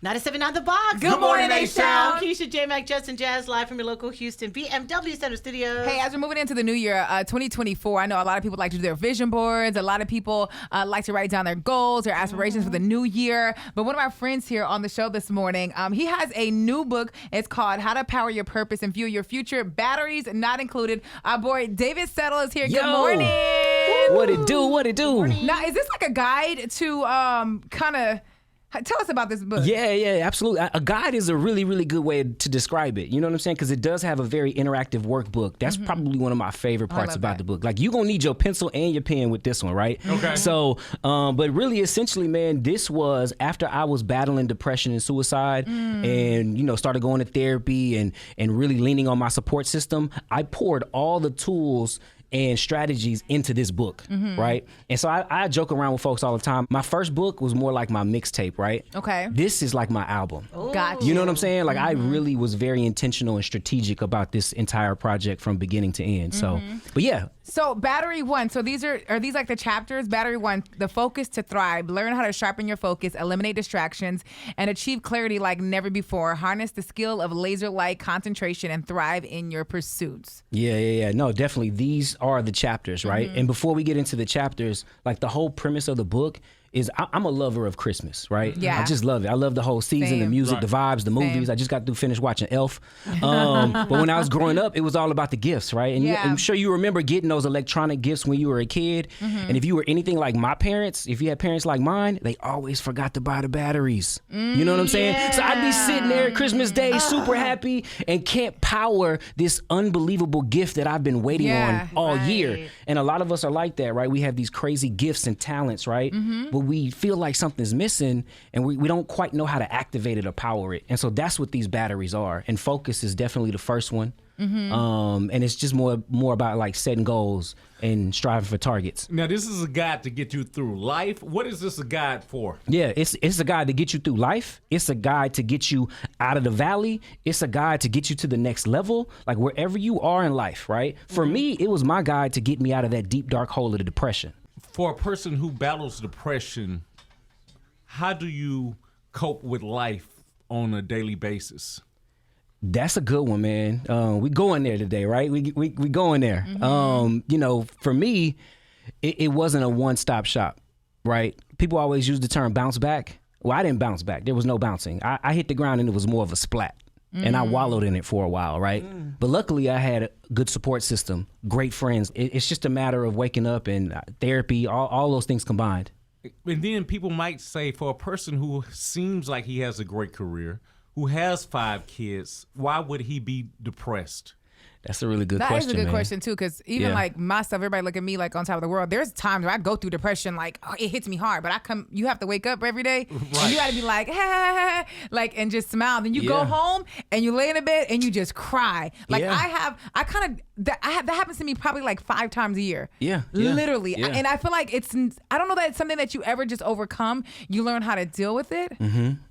97.9 The Box. Good morning, H-Town. Keisha, J-Mac, Justin Jazz, live from your local Houston BMW Center Studios. Hey, as we're moving into the new year, 2024, I know a lot of people like to do their vision boards. A lot of people like to write down their goals, their aspirations for the new year. But one of our friends here on the show this morning, he has a new book. It's called How to Power Your Purpose and Fuel Your Future. Batteries not included. Our boy David Settle is here. Yo. Good morning. What it do? What it do? Now, is this like a guide to kind of... Tell us about this book. Yeah, absolutely. A guide is a really, really good way to describe it. You know what I'm saying? Because it does have a very interactive workbook. That's probably one of my favorite parts about the book. Like, you're going to need your pencil and your pen with this one, right? Okay. So, but really, essentially, man, this was after I was battling depression and suicide and, you know, started going to therapy and really leaning on my support system. I poured all the tools and strategies into this book, right? And so I joke around with folks all the time. My first book was more like my mixtape, right? Okay. This is like my album. Gotcha. You know what I'm saying? Like, I really was very intentional and strategic about this entire project from beginning to end. So, but yeah. So battery 1, so these are these like the chapters? Battery 1, the focus to thrive, learn how to sharpen your focus, eliminate distractions, and achieve clarity like never before. Harness the skill of laser-like concentration and thrive in your pursuits. Yeah. No, definitely. These are the chapters, right? And before we get into the chapters, like the whole premise of the book is I'm a lover of Christmas, right? Yeah. I just love it. I love the whole season, the music, the vibes, the movies. I just got to finish watching Elf. But when I was growing up, it was all about the gifts, right? And I'm sure you remember getting those electronic gifts when you were a kid. And if you were anything like my parents, if you had parents like mine, they always forgot to buy the batteries. You know what I'm saying? So I'd be sitting there Christmas Day, super happy, and can't power this unbelievable gift that I've been waiting on all year. And a lot of us are like that, right? We have these crazy gifts and talents, right? But we feel like something's missing and we don't quite know how to activate it or power it. And so that's what these batteries are. And focus is definitely the first one. And it's just more about like setting goals and striving for targets. Now, this is a guide to get you through life. What is this a guide for? Yeah, it's a guide to get you through life. It's a guide to get you out of the valley. It's a guide to get you to the next level, like wherever you are in life, right? For me, it was my guide to get me out of that deep, dark hole of the depression. For a person who battles depression, how do you cope with life on a daily basis? That's a good one, man. We going there today, right? We going there. You know, for me, it wasn't a one-stop shop, right? People always use the term bounce back. Well, I didn't bounce back. There was no bouncing. I hit the ground and it was more of a splat. And I wallowed in it for a while, right? But luckily, I had a good support system, great friends. It's just a matter of waking up and therapy, all those things combined. And then people might say, for a person who seems like he has a great career, who has 5 kids, why would he be depressed? That's a really good question, That is a good man. question, too, because even like myself, everybody look at me like on top of the world. There's times where I go through depression, like, it hits me hard, but you have to wake up every day, and you got to be like, hey, like, and just smile. Then you go home, and you lay in a bed, and you just cry. Like, that happens to me probably like 5 times a year. Literally. Yeah. And I feel like I don't know that it's something that you ever just overcome. You learn how to deal with it.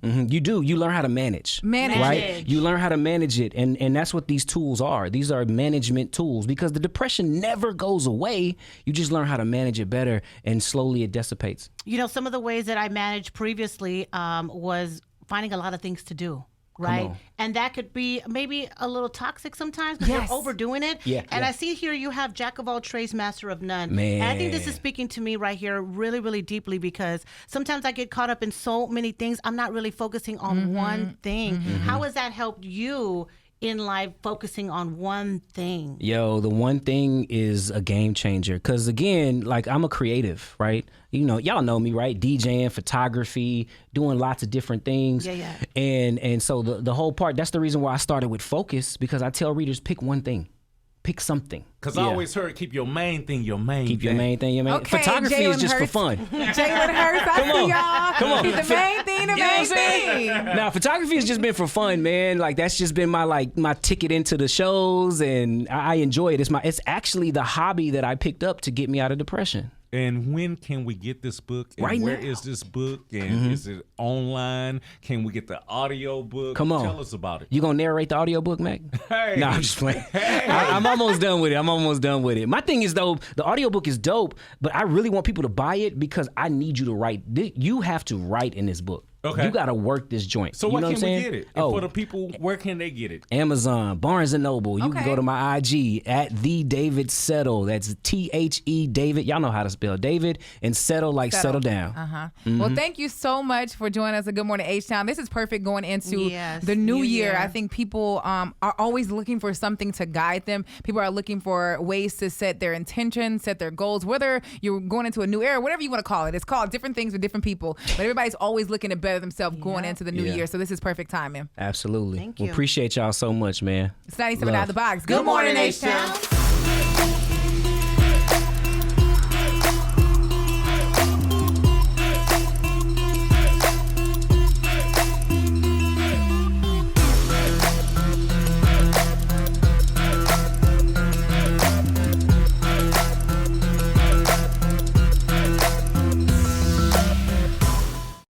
You do. You learn how to manage. Right? You learn how to manage it, and that's what these tools are. These are management tools, because the depression never goes away. You just learn how to manage it better, and slowly it dissipates. You know, some of the ways that I managed previously was finding a lot of things to do. Right. And that could be maybe a little toxic sometimes because you're overdoing it. And I see here you have jack of all trades, master of none. Man. And I think this is speaking to me right here really, really deeply, because sometimes I get caught up in so many things. I'm not really focusing on one thing. How has that helped you in life, focusing on one thing? Yo, the one thing is a game changer. Because again, like, I'm a creative, right? You know, y'all know me, right? DJing, photography, doing lots of different things. And so the whole part, that's the reason why I started with focus, because I tell readers, pick one thing. Pick something. Because I always heard, keep your main thing your main Keep thing. your main thing your main. Okay, Photography Jalen is just Hurts. for fun. Jalen Hurts, I see y'all. Come on. Keep the main thing the main thing. Now, photography has just been for fun, man. Like, that's just been my ticket into the shows, and I enjoy it. It's actually the hobby that I picked up to get me out of depression. And when can we get this book? And Right where now. is this book? And is it online? Can we get the audio book? Come on. Tell us about it. You gonna narrate the audiobook, Mac? Hey. No, I'm just playing. I'm almost done with it. My thing is, though, the audiobook is dope, but I really want people to buy it because I need you to write. You have to write in this book. You got to work this joint. So you know where what can I'm we saying? get it? And for the people, where can they get it? Amazon, Barnes & Noble. You can go to my IG at the David Settle. That's THE David. Y'all know how to spell David, and settle like settle down. Well, thank you so much for joining us at Good Morning H-Town. This is perfect going into the new year. I think people are always looking for something to guide them. People are looking for ways to set their intentions, set their goals, whether you're going into a new era, whatever you want to call it. It's called different things for different people, but everybody's always looking to better themselves going into the new year. So this is perfect timing. Absolutely. Thank you. We appreciate y'all so much, man. It's 97 Out of the Box. Good morning, H-Town.